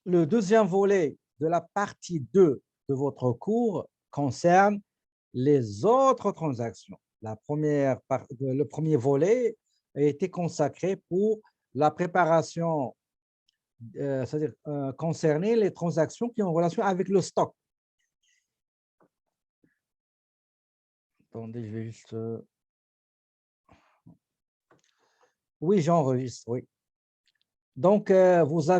Le deuxième volet de la partie 2 de votre cours concerne les autres transactions. Le premier volet a été consacré pour la préparation, c'est-à-dire concerner les transactions qui ont relation avec le stock. Attendez, je vais juste... Oui, j'enregistre, oui. Donc, nous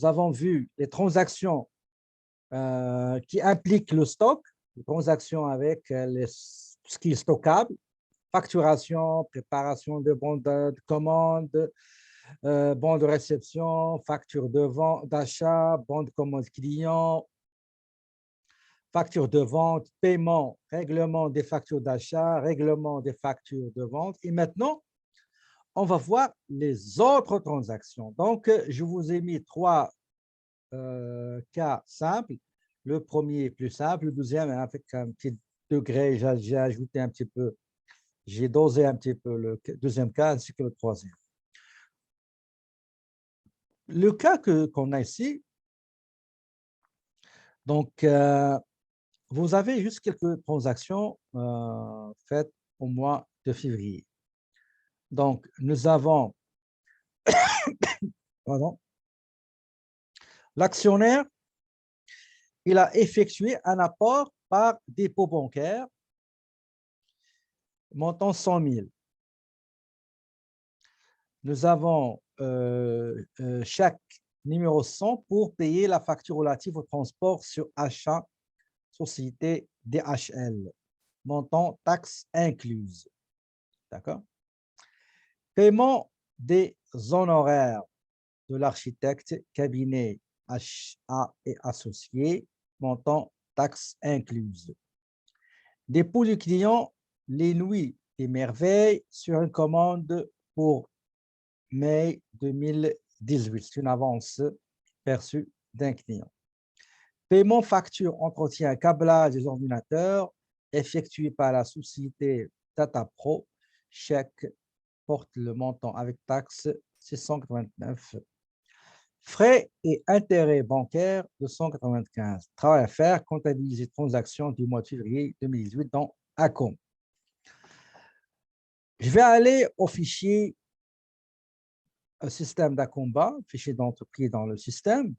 avons vu les transactions qui impliquent le stock, les transactions avec ce qui est stockable, facturation, préparation de bons de commande, bons de réception, facture de vente, d'achat, bons de commande client, facture de vente, paiement, règlement des factures d'achat, règlement des factures de vente. Et maintenant, on va voir les autres transactions. Donc, je vous ai mis trois cas simples. Le premier est plus simple, le deuxième avec un petit degré, j'ai ajouté un petit peu, j'ai dosé un petit peu le deuxième cas ainsi que le troisième. Le cas qu'on a ici, donc, vous avez juste quelques transactions faites au mois de février. Donc, nous avons, pardon, l'actionnaire, il a effectué un apport par dépôt bancaire montant 100 000. Nous avons chaque numéro 100 pour payer la facture relative au transport sur achat société DHL, montant taxes incluses. D'accord? Paiement des honoraires de l'architecte, cabinet HA et associés, montant taxes incluses. Dépôt du client, les nuits des merveilles sur une commande pour mai 2018. C'est une avance perçue d'un client. Paiement facture entretien câblage des ordinateurs effectué par la société DataPro. Chèque porte le montant avec taxe 689. Frais et intérêts bancaires 295. Travail à faire, comptabiliser transactions du mois de février 2018 dans ACOM. Je vais aller au fichier système d'Acomba, fichier d'entreprise dans le système.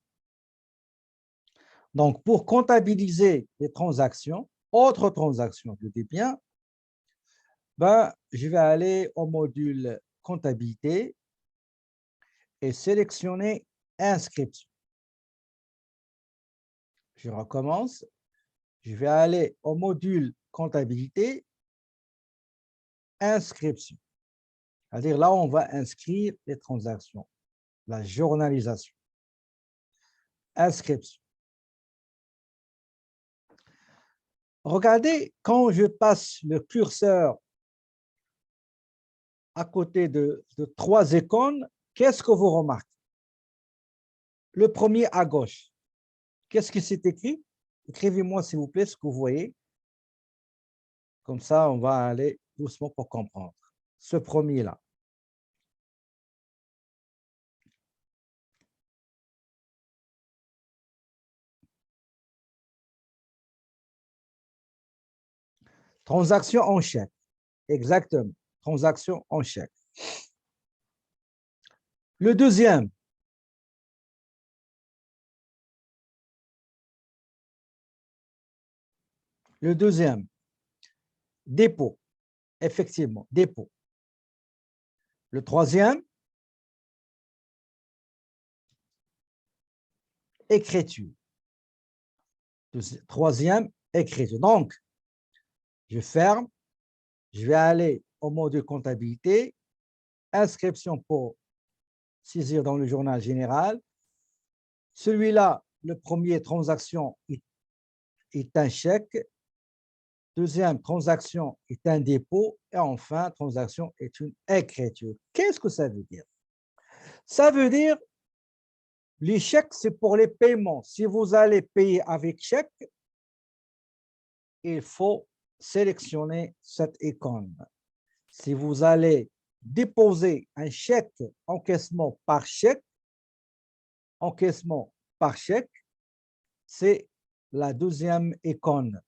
Donc, pour comptabiliser les transactions, autres transactions, je dis bien, je vais aller au module comptabilité et sélectionner inscription. Je recommence. Je vais aller au module comptabilité, inscription. C'est-à-dire là, on va inscrire les transactions, la journalisation. Inscription. Regardez, quand je passe le curseur à côté de trois icônes, qu'est-ce que vous remarquez? Le premier à gauche, qu'est-ce qui s'est écrit? Écrivez-moi, s'il vous plaît, ce que vous voyez. Comme ça, on va aller doucement pour comprendre. Ce premier-là. Transaction en chèque. Exactement. Transaction en chèque. Le deuxième. Le deuxième. Dépôt. Effectivement, dépôt. Le troisième. Écriture. Troisième, écriture. Donc, je ferme. Je vais aller au module comptabilité. Inscription pour saisir dans le journal général. Celui-là, le premier, transaction, est un chèque. Deuxième, transaction est un dépôt. Et enfin, transaction est une écriture. Qu'est-ce que ça veut dire? Ça veut dire, les chèques, c'est pour les paiements. Si vous allez payer avec chèque, il faut sélectionner cette icône. Si vous allez déposer un chèque encaissement par chèque, encaissement par chèque, c'est la deuxième icône.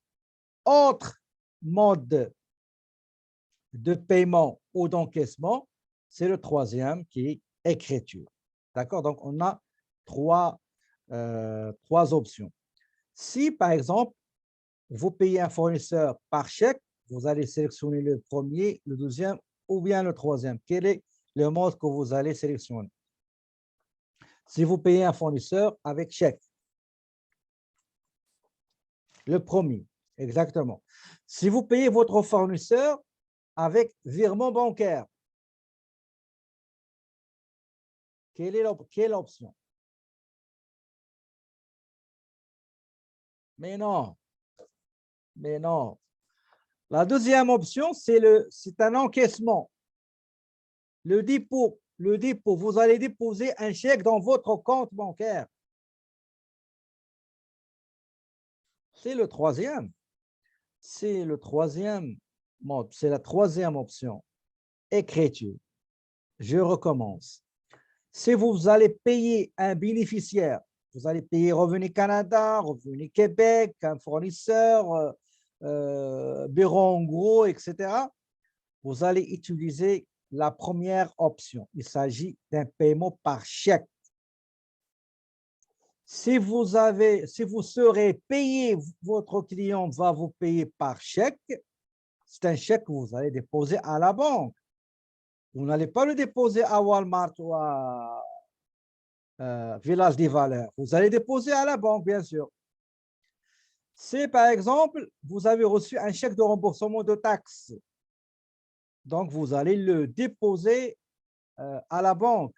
Autre mode de paiement ou d'encaissement, c'est le troisième qui est écriture. D'accord? Donc, on a trois options. Si, par exemple, vous payez un fournisseur par chèque, vous allez sélectionner le premier, le deuxième ou bien le troisième. Quel est le mode que vous allez sélectionner? Si vous payez un fournisseur avec chèque, le premier, exactement. Si vous payez votre fournisseur avec virement bancaire, quelle est l'option? Mais non, mais non. La deuxième option, c'est un encaissement. Le dépôt, vous allez déposer un chèque dans votre compte bancaire. C'est le troisième. C'est le troisième mode. C'est la troisième option. Écriture. Je recommence. Si vous allez payer un bénéficiaire, vous allez payer Revenu Canada, Revenu Québec, un fournisseur, bureau en gros, etc., vous allez utiliser la première option. Il s'agit d'un paiement par chèque. Si vous serez payé, votre client va vous payer par chèque, c'est un chèque que vous allez déposer à la banque. Vous n'allez pas le déposer à Walmart ou à Village des Valeurs. Vous allez déposer à la banque, bien sûr. Si, par exemple, vous avez reçu un chèque de remboursement de taxes, donc vous allez le déposer à la banque.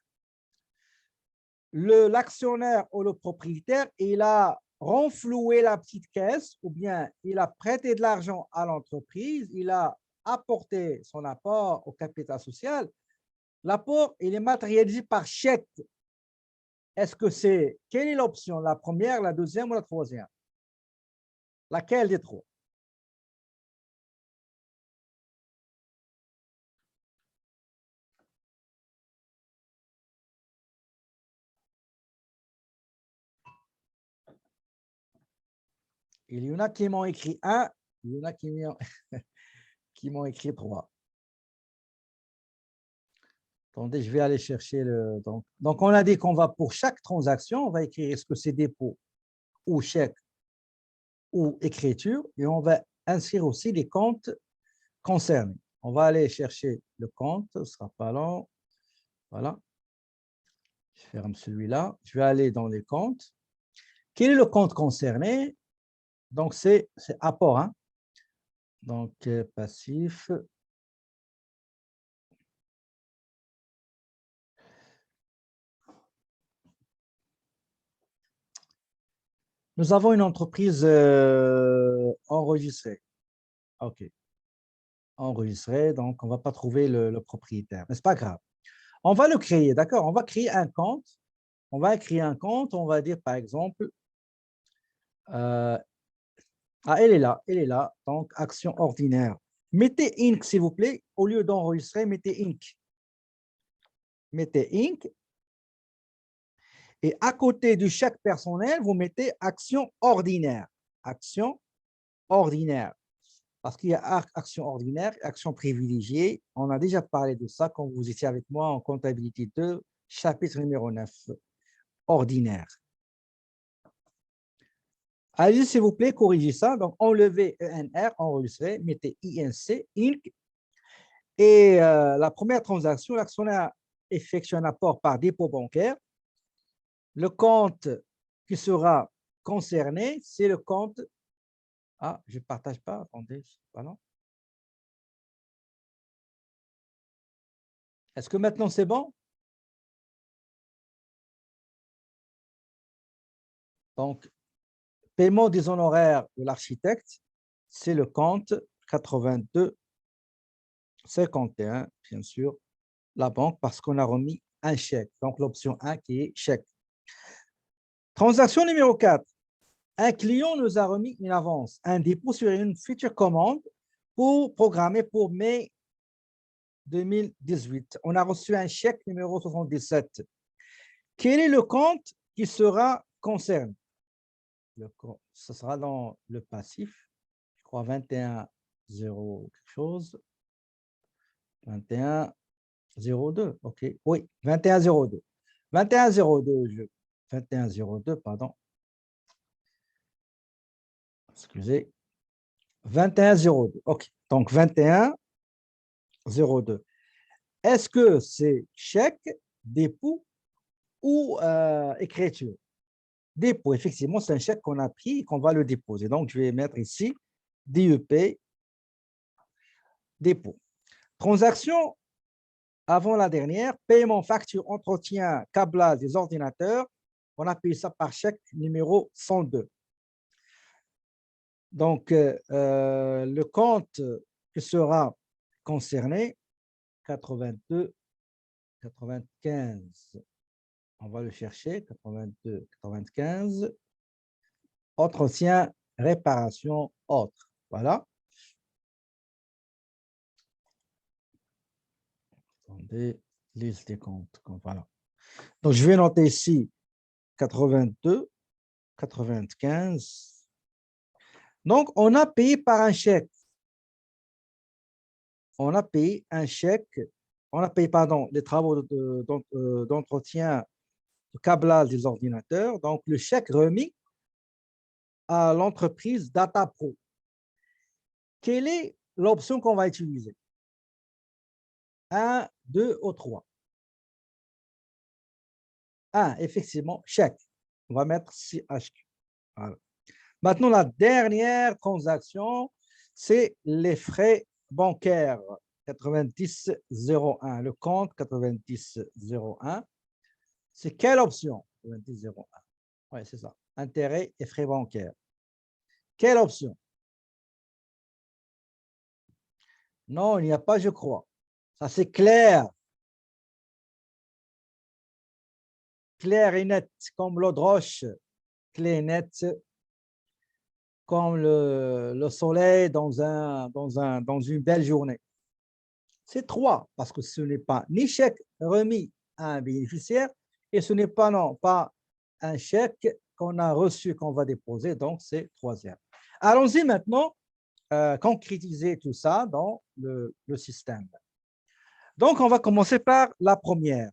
L'actionnaire ou le propriétaire, il a renfloué la petite caisse ou bien il a prêté de l'argent à l'entreprise, il a apporté son apport au capital social. L'apport, il est matérialisé par chèque. Quelle est l'option? La première, la deuxième ou la troisième? Laquelle des trois? Il y en a qui m'ont écrit 1, il y en a qui m'ont écrit 3. Attendez, je vais aller chercher le... Donc, on a dit qu'on va, pour chaque transaction, on va écrire est-ce que c'est dépôt ou chèque ou écriture, et on va inscrire aussi les comptes concernés. On va aller chercher le compte, ce ne sera pas long. Voilà. Je ferme celui-là. Je vais aller dans les comptes. Quel est le compte concerné? Donc, c'est apport. Hein? Donc, passif. Nous avons une entreprise enregistrée. OK. Enregistrée, donc on ne va pas trouver le propriétaire. Mais ce n'est pas grave. On va le créer, d'accord? On va créer un compte. On va créer un compte. On va dire, par exemple, elle est là. Donc, action ordinaire. Mettez Inc, s'il vous plaît. Au lieu d'enregistrer, mettez Inc. Mettez Inc. Et à côté du chèque personnel, vous mettez action ordinaire. Action ordinaire. Parce qu'il y a action ordinaire et action privilégiée. On a déjà parlé de ça quand vous étiez avec moi en comptabilité 2, chapitre numéro 9, ordinaire. Allez, s'il vous plaît, corrigez ça. Donc, enlevez ENR, enregistré, mettez INC, INC. Et la première transaction, l'actionnaire effectue un apport par dépôt bancaire. Le compte qui sera concerné, c'est le compte... Ah, je ne partage pas, attendez, pardon. Est-ce que maintenant c'est bon? Donc, paiement des honoraires de l'architecte, c'est le compte 82 51, bien sûr, la banque, parce qu'on a remis un chèque. Donc, l'option 1 qui est chèque. Transaction numéro 4. Un client nous a remis une avance, un dépôt sur une future commande programmée pour mai 2018. On a reçu un chèque numéro 77. Quel est le compte qui sera concerné. Ce sera dans le passif, je crois 21, 0 quelque chose, 21, 02, ok, oui, 21, 02. 21, 02, 21, 02, pardon, excusez, 21, 02, ok, donc 21, 02. Est-ce que c'est chèque, dépôt ou écriture? Dépôt, effectivement, c'est un chèque qu'on a pris et qu'on va le déposer. Donc, je vais mettre ici DEP, dépôt. Transaction avant la dernière, paiement, facture, entretien, câblage des ordinateurs. On a payé ça par chèque numéro 102. Donc, le compte qui sera concerné, 82, 95. On va le chercher, 82, 95. Entretien, réparation, autre. Voilà. Attendez, liste des comptes. Voilà. Donc, je vais noter ici 82, 95. Donc, on a payé par un chèque. On a payé un chèque. On a payé, pardon, les travaux d'entretien, de câblage des ordinateurs. Donc, le chèque remis à l'entreprise DataPro. Quelle est l'option qu'on va utiliser? 1, 2 ou 3? 1, effectivement, chèque. On va mettre CHQ. Voilà. Maintenant, la dernière transaction, c'est les frais bancaires. 9001, le compte 9001. C'est quelle option? 9001. Oui, c'est ça. Intérêts et frais bancaires. Quelle option? Non, il n'y a pas, je crois. Ça, c'est clair. Clair et net, comme l'eau de roche. Clair et net, comme le soleil dans une belle journée. C'est 3, parce que ce n'est pas ni chèque remis à un bénéficiaire et ce n'est pas, non, pas un chèque qu'on a reçu, qu'on va déposer, donc c'est 3e. Allons-y maintenant, concrétiser tout ça dans le système. Donc, on va commencer par la première.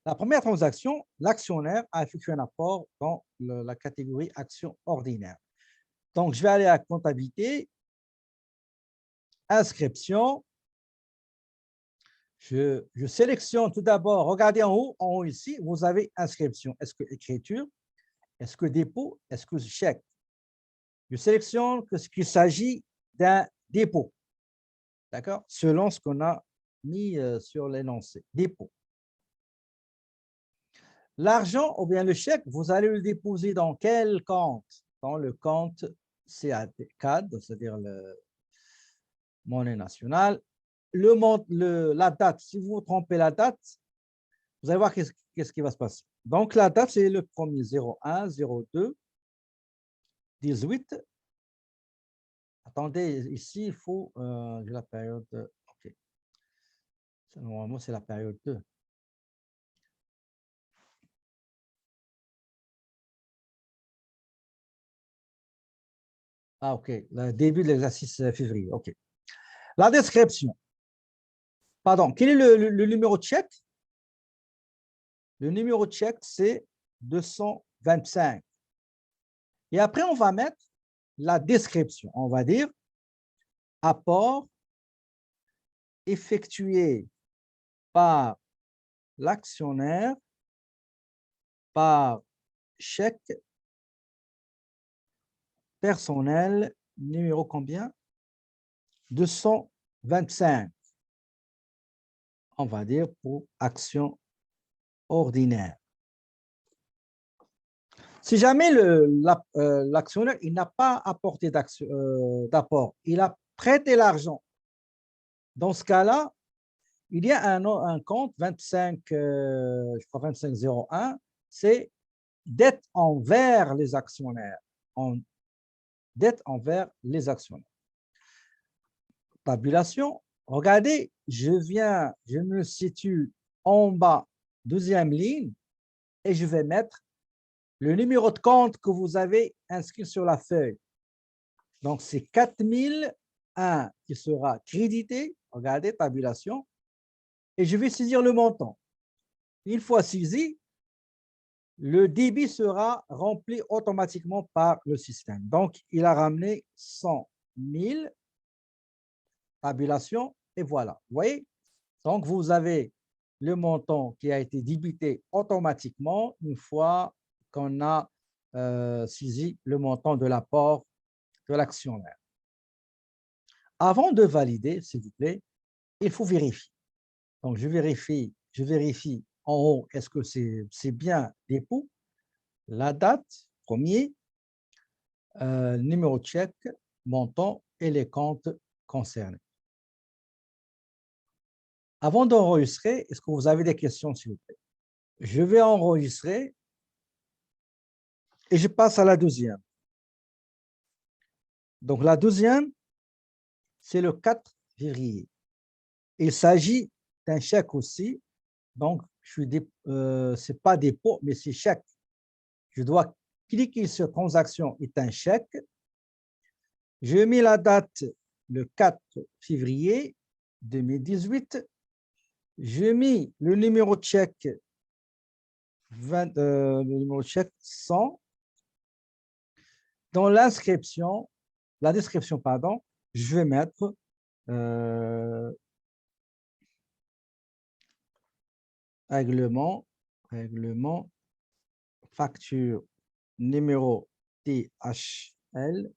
La première transaction, l'actionnaire a effectué un apport dans la catégorie action ordinaire. Donc, je vais aller à comptabilité, inscription. Je sélectionne tout d'abord, regardez en haut ici, vous avez inscription. Est-ce que écriture? Est-ce que dépôt? Est-ce que chèque? Je sélectionne qu'il s'agit d'un dépôt. D'accord? Selon ce qu'on a mis sur l'énoncé. Dépôt. L'argent ou bien le chèque, vous allez le déposer dans quel compte? Dans le compte CAD, c'est-à-dire le monnaie nationale. La date, si vous vous trompez la date, vous allez voir qu'est-ce qui va se passer. Donc, la date, c'est le premier 01, 02, 18. Attendez, ici, il faut la période. OK. Normalement, c'est la période 2. Ah, OK. Le début de l'exercice février. OK. La description. Pardon, quel est le numéro de chèque? Le numéro de chèque, c'est 225. Et après, on va mettre la description. On va dire apport effectué par l'actionnaire par chèque personnel, numéro combien? 225. On va dire pour action ordinaire. Si jamais l'actionnaire n'a pas apporté d'apport, il a prêté l'argent. Dans ce cas-là, il y a un compte 25, je crois 2501, c'est dette envers les actionnaires. Dette envers les actionnaires. Tabulation. Regardez, je me situe en bas deuxième ligne et je vais mettre le numéro de compte que vous avez inscrit sur la feuille. Donc, c'est 4001 qui sera crédité. Regardez, tabulation. Et je vais saisir le montant. Une fois saisi, le débit sera rempli automatiquement par le système. Donc, il a ramené 100 000, tabulation, et voilà. Vous voyez? Donc, vous avez le montant qui a été débité automatiquement une fois qu'on a saisi le montant de l'apport de l'actionnaire. Avant de valider, s'il vous plaît, il faut vérifier. Donc, je vérifie en haut, est-ce que c'est bien dépôt, la date, premier, numéro de chèque, montant et les comptes concernés. Avant d'enregistrer, est-ce que vous avez des questions, s'il vous plaît? Je vais enregistrer et je passe à la deuxième. Donc, la deuxième, c'est le 4 février. Il s'agit d'un chèque aussi. Donc, ce n'est pas dépôt, mais c'est chèque. Je dois cliquer sur transaction est un chèque. Je mets la date le 4 février 2018. Je mets le numéro de chèque, le numéro de chèque 100. Dans l'inscription, la description, pardon, je vais mettre règlement, facture, numéro THL,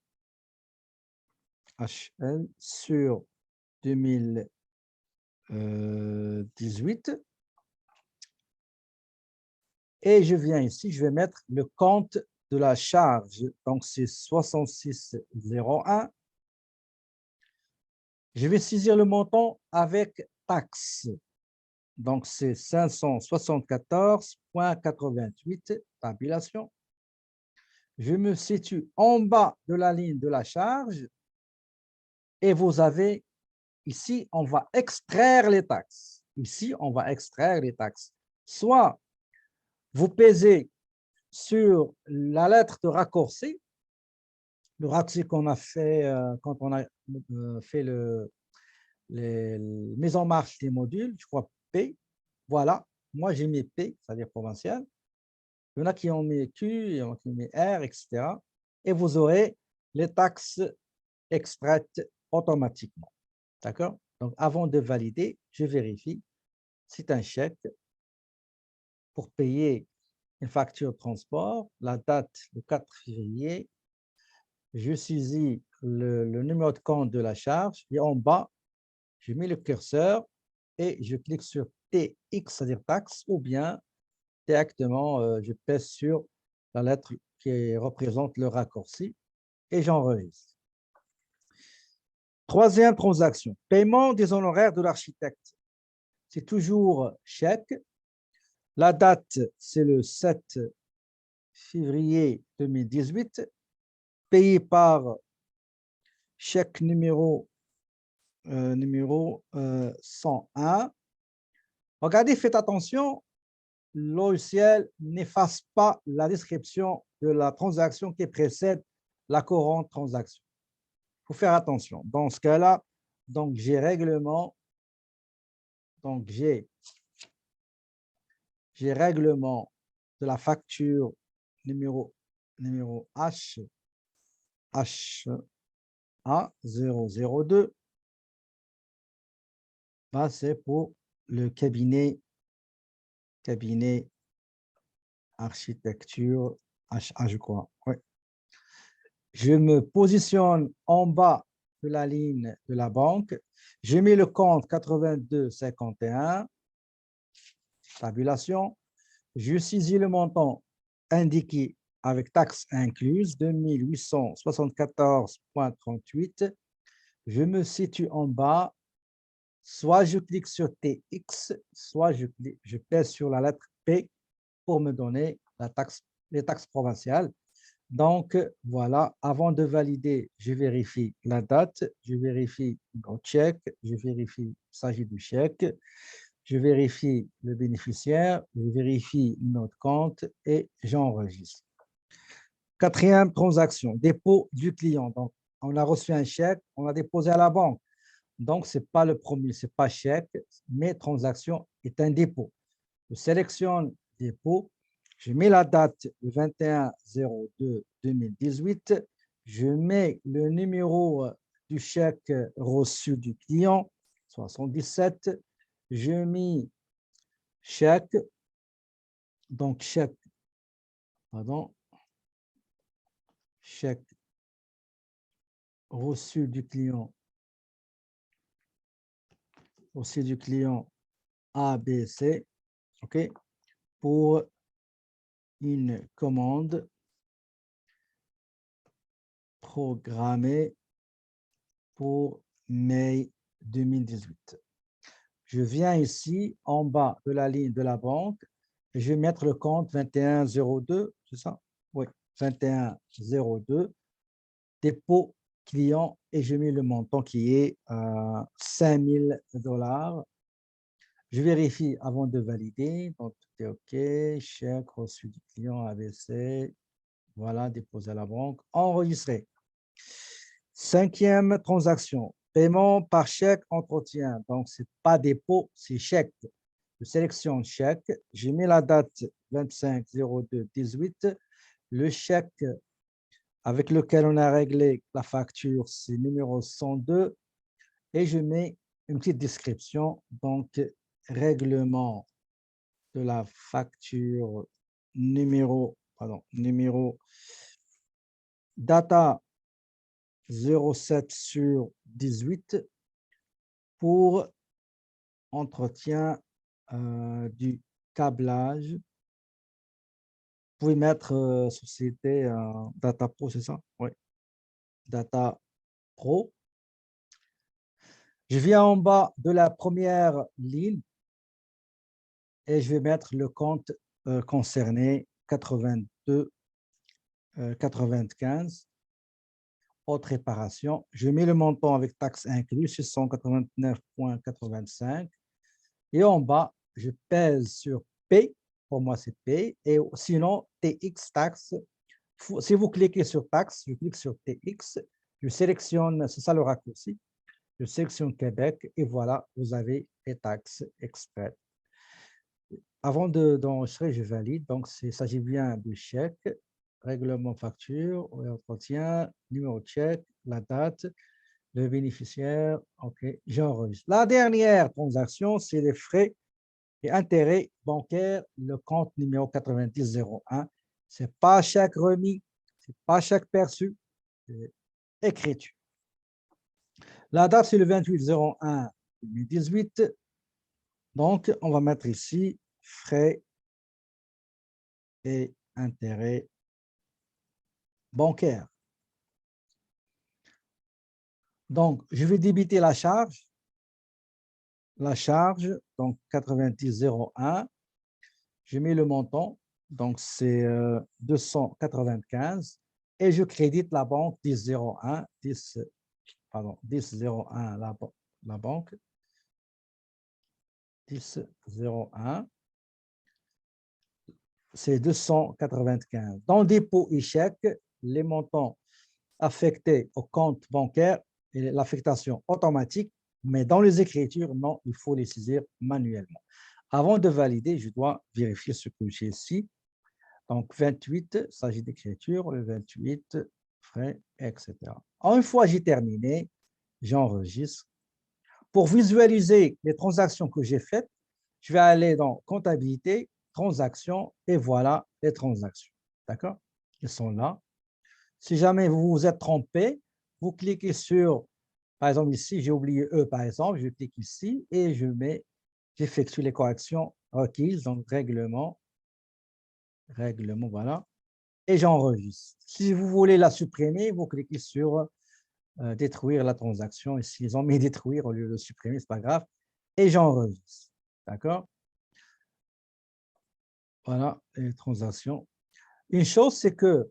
sur 2018. Et je viens ici, je vais mettre le compte de la charge. Donc, c'est 6601. Je vais saisir le montant avec taxe. Donc, c'est 574,88, tabulation. Je me situe en bas de la ligne de la charge. Et vous avez, ici, on va extraire les taxes. Ici, on va extraire les taxes. Soit vous pesez sur la lettre de raccourci, le raccourci qu'on a fait quand on a fait les mise en marche des modules, je crois P. Voilà, moi j'ai mis P, c'est-à-dire provincial. Il y en a qui ont mis Q, il y en a qui ont mis R, etc. Et vous aurez les taxes extraites automatiquement. D'accord? Donc, avant de valider, je vérifie. C'est un chèque pour payer une facture de transport, la date le 4 février. Je saisis le numéro de compte de la charge et en bas, je mets le curseur et je clique sur TX, c'est-à-dire taxe, ou bien directement, je pèse sur la lettre qui représente le raccourci et j'enregistre. Troisième transaction, paiement des honoraires de l'architecte. C'est toujours chèque. La date, c'est le 7 février 2018, payé par chèque numéro 101. Regardez, faites attention, le logiciel n'efface pas la description de la transaction qui précède la courante transaction. Il faut faire attention. Dans ce cas-là, donc j'ai règlement, donc j'ai règlement de la facture numéro H, HA002. Là, c'est pour le cabinet architecture HA, je crois. Oui. Je me positionne en bas de la ligne de la banque. Je mets le compte 8251, tabulation. Je saisis le montant indiqué avec taxe incluse, 2874,38. Je me situe en bas. Soit je clique sur TX, soit je pèse sur la lettre P pour me donner les taxes provinciales. Donc, voilà, avant de valider, je vérifie la date, je vérifie le chèque, je vérifie qu'il s'agit du chèque, Je vérifie le bénéficiaire, je vérifie le numéro de compte et j'enregistre. Quatrième transaction, dépôt du client. Donc, on a reçu un chèque, on l'a déposé à la banque. Donc, ce n'est pas le premier, ce n'est pas chèque, mais transaction est un dépôt. Je sélectionne dépôt, je mets la date le 21/02/2018, je mets le numéro du chèque reçu du client, 77, je mets chèque, donc chèque, pardon, chèque reçu du client ABC, OK, pour une commande programmée pour mai 2018. Je viens ici en bas de la ligne de la banque et je vais mettre le compte 2102, c'est ça? Oui, 2102, dépôt client et je mets le montant qui est 5 000 $. Je vérifie avant de valider. Donc, tout est OK. Chèque reçu du client ABC. Voilà, déposé à la banque. Enregistré. Cinquième transaction. Paiement par chèque entretien. Donc, ce n'est pas dépôt, c'est chèque. Je sélectionne chèque. Je mets la date 25/02/18. Le chèque avec lequel on a réglé la facture, c'est numéro 102. Et je mets une petite description. Donc, règlement de la facture numéro data 07/18 pour entretien du câblage. Vous pouvez mettre société Data Pro, c'est ça? Oui, Data Pro. Je viens en bas de la première ligne et je vais mettre le compte concerné 82,95. Autre réparation. Je mets le montant avec taxes inclus, 689,85. Et en bas, je pèse sur P. Pour moi, c'est P. Et sinon, TX taxe. Si vous cliquez sur taxe, je clique sur TX. Je sélectionne, c'est ça le raccourci. Je sélectionne Québec et voilà, vous avez les taxes exprès. Avant d'enregistrer, je valide. Donc, il s'agit bien du chèque, règlement facture, entretien, numéro de chèque, la date, le bénéficiaire. OK, j'enregistre. La dernière transaction, c'est les frais et intérêts bancaires, le compte numéro 9001. Ce n'est pas chèque remis, ce n'est pas chèque perçu, c'est écriture. La date, c'est le 28/01/2018. Donc, on va mettre ici frais et intérêts bancaires. Donc, je vais débiter la charge. La charge, donc 90,01. Je mets le montant, donc c'est 295. Et je crédite la banque 10,01, 10,01 la banque. 10,01. C'est 295. Dans le dépôt et chèque, les montants affectés au compte bancaire et l'affectation automatique, mais dans les écritures, non, il faut les saisir manuellement. Avant de valider, je dois vérifier ce que j'ai ici. Donc, 28, il s'agit d'écriture, le 28, frais, etc. Une fois j'ai terminé, j'enregistre. Pour visualiser les transactions que j'ai faites, je vais aller dans comptabilité, transactions, et voilà les transactions. D'accord? Ils sont là. Si jamais vous vous êtes trompé, vous cliquez sur, par exemple ici, j'ai oublié E par exemple, je clique ici et j'effectue les corrections requises, donc règlement, voilà, et j'enregistre. Si vous voulez la supprimer, vous cliquez sur détruire la transaction. Ici, ils ont mis détruire au lieu de supprimer, ce n'est pas grave, et j'enregistre. D'accord? Voilà les transactions. Une chose, c'est que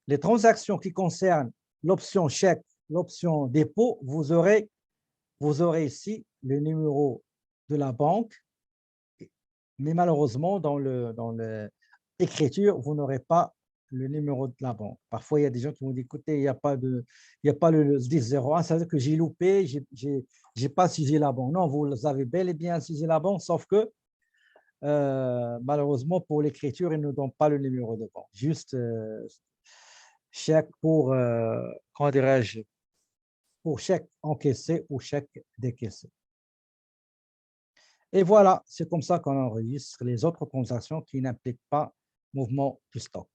les transactions qui concernent l'option chèque, l'option dépôt, vous aurez ici le numéro de la banque Mais malheureusement, dans l'écriture, vous n'aurez pas le numéro de la banque. Parfois, il y a des gens qui vont dire, écoutez, il y a pas le 1001, ça veut dire que j'ai loupé, j'ai pas saisi la banque. Non, vous avez bel et bien saisi la banque, sauf que malheureusement, pour l'écriture, ils ne donnent pas le numéro de banque. Juste chèque pour, comment dirais-je, pour chèque encaissé ou chèque décaissé. Et voilà, c'est comme ça qu'on enregistre les autres transactions qui n'impliquent pas mouvement du stock.